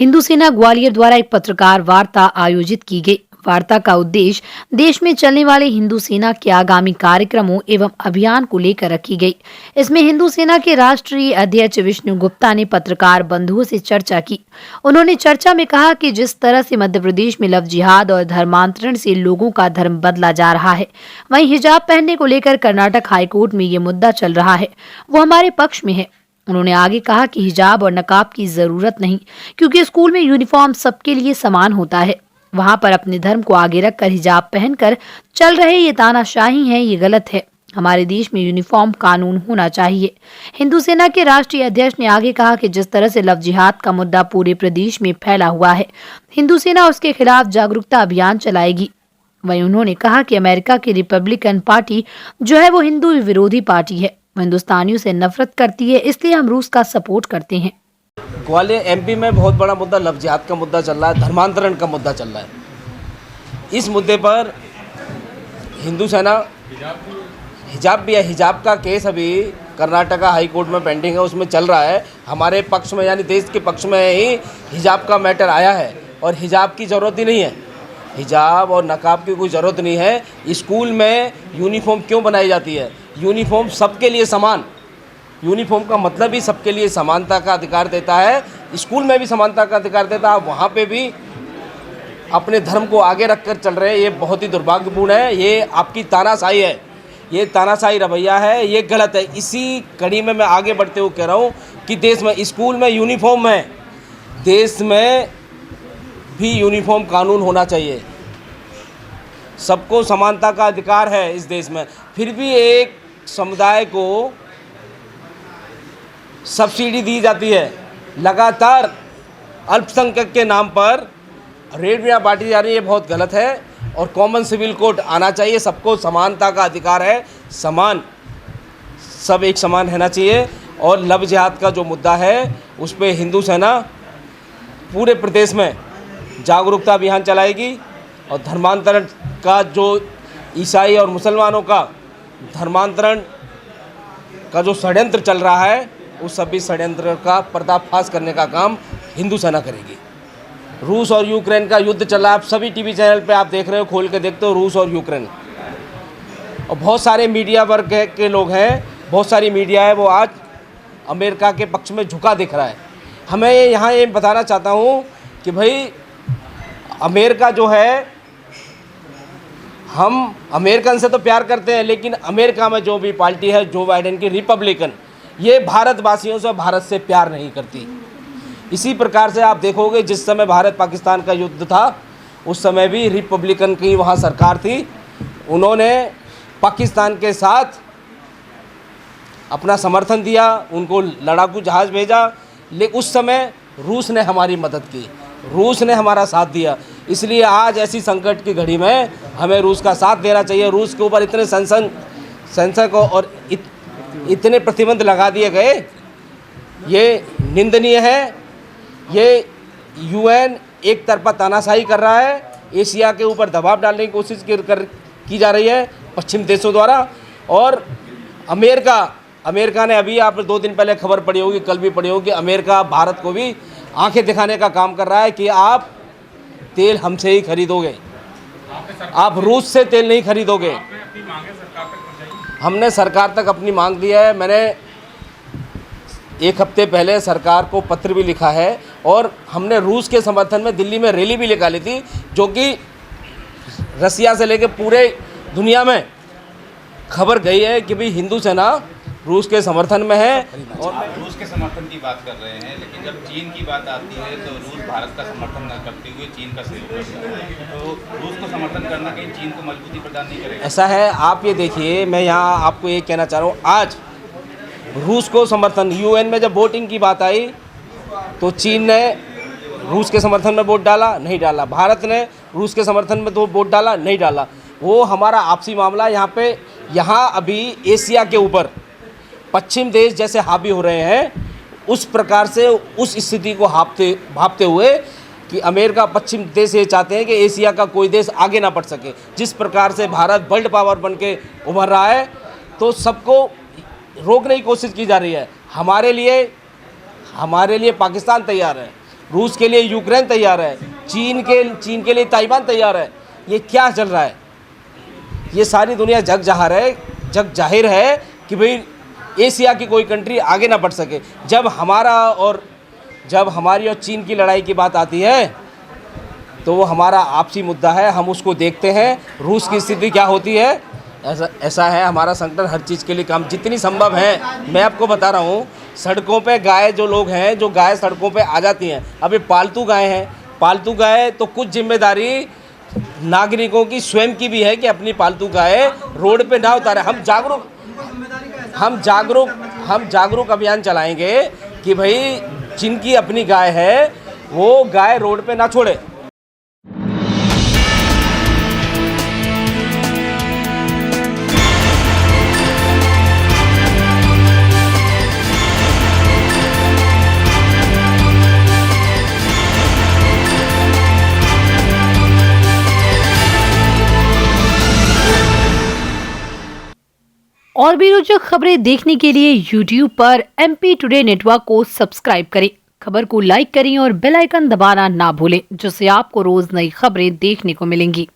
हिंदू सेना ग्वालियर द्वारा एक पत्रकार वार्ता आयोजित की गई। वार्ता का उद्देश्य देश में चलने वाले हिंदू सेना के आगामी कार्यक्रमों एवं अभियान को लेकर रखी गई। इसमें हिंदू सेना के राष्ट्रीय अध्यक्ष विष्णु गुप्ता ने पत्रकार बंधुओं से चर्चा की। उन्होंने चर्चा में कहा कि जिस तरह से मध्य प्रदेश में लव जिहाद और धर्मांतरण से लोगों का धर्म बदला जा रहा है, वहीं हिजाब पहनने को लेकर कर्नाटक हाईकोर्ट में ये मुद्दा चल रहा है, वो हमारे पक्ष में है। उन्होंने आगे कहा कि हिजाब और नकाब की जरूरत नहीं, क्योंकि स्कूल में यूनिफॉर्म सबके लिए समान होता है। वहां पर अपने धर्म को आगे रखकर हिजाब पहनकर चल रहे ये तानाशाही है, ये गलत है। हमारे देश में यूनिफॉर्म कानून होना चाहिए। हिंदू सेना के राष्ट्रीय अध्यक्ष ने आगे कहा कि जिस तरह से लव जिहाद का मुद्दा पूरे प्रदेश में फैला हुआ है, हिंदू सेना उसके खिलाफ जागरूकता अभियान चलाएगी। वहीं उन्होंने कहा कि अमेरिका की रिपब्लिकन पार्टी जो है वो हिंदू विरोधी पार्टी है, वो हिंदुस्तानियों से नफरत करती है, इसलिए हम रूस का सपोर्ट करते हैं। ग्वालियर एमपी में बहुत बड़ा मुद्दा लव जिहाद का मुद्दा चल रहा है, धर्मांतरण का मुद्दा चल रहा है। इस मुद्दे पर हिंदू सेना हिजाब का केस अभी कर्नाटका हाई कोर्ट में पेंडिंग है, उसमें चल रहा है। हमारे पक्ष में यानी देश के पक्ष में ही हिजाब का मैटर आया है और हिजाब की ज़रूरत ही नहीं है। हिजाब और नकाब की कोई ज़रूरत नहीं है। स्कूल में यूनिफॉर्म क्यों बनाई जाती है? यूनिफॉर्म सबके लिए समान, यूनिफॉर्म का मतलब ही सबके लिए समानता का अधिकार देता है। स्कूल में भी समानता का अधिकार देता है, वहाँ पे भी अपने धर्म को आगे रखकर चल रहे हैं। ये बहुत ही दुर्भाग्यपूर्ण है। ये आपकी तानाशाही है, ये तानाशाही रवैया है, ये गलत है। इसी कड़ी में मैं आगे बढ़ते हुए कह रहा हूँ कि देश में स्कूल में यूनिफॉर्म है, देश में भी यूनिफॉर्म कानून होना चाहिए। सबको समानता का अधिकार है इस देश में। फिर भी एक समुदाय को सब्सिडी दी जाती है, लगातार अल्पसंख्यक के नाम पर रेडियाँ बांटी जा रही है, बहुत गलत है। और कॉमन सिविल कोड आना चाहिए। सबको समानता का अधिकार है, समान, सब एक समान रहना चाहिए। और लव जिहाद का जो मुद्दा है उस पर हिंदू सेना पूरे प्रदेश में जागरूकता अभियान चलाएगी। और धर्मांतरण का जो ईसाई और मुसलमानों का धर्मांतरण का जो षड्यंत्र चल रहा है, उस सभी षड्यंत्र का पर्दाफाश करने का काम हिंदू सेना करेगी। रूस और यूक्रेन का युद्ध चल रहा है, आप सभी टीवी चैनल पे आप देख रहे हो, खोल के देखते हो, रूस और यूक्रेन। और बहुत सारे मीडिया वर्ग के लोग हैं, बहुत सारी मीडिया है, वो आज अमेरिका के पक्ष में झुका दिख रहा है। हमें यहाँ ये बताना चाहता हूँ कि भाई अमेरिका जो है, हम अमेरिकन से तो प्यार करते हैं, लेकिन अमेरिका में जो भी पार्टी है जो बाइडेन की रिपब्लिकन, ये भारतवासियों से, भारत से प्यार नहीं करती। इसी प्रकार से आप देखोगे जिस समय भारत पाकिस्तान का युद्ध था, उस समय भी रिपब्लिकन की वहाँ सरकार थी। उन्होंने पाकिस्तान के साथ अपना समर्थन दिया, उनको लड़ाकू जहाज़ भेजा, लेकिन उस समय रूस ने हमारी मदद की, रूस ने हमारा साथ दिया। इसलिए आज ऐसी संकट की घड़ी में हमें रूस का साथ देना चाहिए। रूस के ऊपर इतने सेंसर और इतने प्रतिबंध लगा दिए गए, ये निंदनीय है। ये यूएन एक तरफा तानाशाही कर रहा है, एशिया के ऊपर दबाव डालने की कोशिश की जा रही है पश्चिम देशों द्वारा। और अमेरिका ने अभी, आप 2 दिन पहले खबर पड़ी होगी, कल भी पड़ी होगी, अमेरिका भारत को भी आंखें दिखाने का काम कर रहा है कि आप तेल हमसे ही खरीदोगे, आप रूस से तेल नहीं खरीदोगे। हमने सरकार तक अपनी मांग दी है। मैंने 1 हफ्ते पहले सरकार को पत्र भी लिखा है और हमने रूस के समर्थन में दिल्ली में रैली भी निकाली थी, जो कि रसिया से लेकर पूरे दुनिया में खबर गई है कि भाई हिंदू सेना रूस के समर्थन में है। और रूस के समर्थन की बात कर रहे हैं, लेकिन जब चीन की बात आती है तो रूस भारत का समर्थन न करते हुए चीन का सहयोग करता है। तो रूस को समर्थन करना कहीं चीन को मजबूती प्रदान नहीं करेगा? ऐसा है, आप ये देखिए, मैं यहाँ आपको ये कहना चाह रहा हूँ, आज रूस को समर्थन, यूएन में जब वोटिंग की बात आई तो चीन ने रूस के समर्थन में वोट डाला, नहीं डाला। भारत ने रूस के समर्थन में तो वोट डाला, नहीं डाला। वो हमारा आपसी मामला है। यहाँ अभी एशिया के ऊपर पश्चिम देश जैसे हावी हो रहे हैं, उस प्रकार से उस स्थिति को भांपते हुए कि अमेरिका पश्चिम देश ये चाहते हैं कि एशिया का कोई देश आगे ना बढ़ सके। जिस प्रकार से भारत वर्ल्ड पावर बन के उभर रहा है, तो सबको रोकने की कोशिश की जा रही है। हमारे लिए पाकिस्तान तैयार है, रूस के लिए यूक्रेन तैयार है, चीन के लिए ताइवान तैयार है। ये क्या चल रहा है? ये सारी दुनिया जग जाहिर है कि भाई एशिया की कोई कंट्री आगे ना बढ़ सके। जब हमारी और चीन की लड़ाई की बात आती है तो वो हमारा आपसी मुद्दा है, हम उसको देखते हैं। रूस की स्थिति क्या होती है, ऐसा है हमारा संगठन हर चीज़ के लिए काम जितनी संभव है। मैं आपको बता रहा हूँ, सड़कों पे गाय जो लोग हैं, जो गाय सड़कों पे आ जाती हैं, अब ये पालतू गाय हैं, पालतू गाय तो कुछ जिम्मेदारी नागरिकों की स्वयं की भी है कि अपनी पालतू गाय रोड पे ना उतारे। हम जागरूक अभियान चलाएंगे कि भाई जिनकी अपनी गाय है वो गाय रोड पे ना छोड़े। और भी रोचक खबरें देखने के लिए YouTube पर MP टुडे नेटवर्क को सब्सक्राइब करें, खबर को लाइक करें और बेल आइकन दबाना ना भूलें, जिससे आपको रोज नई खबरें देखने को मिलेंगी।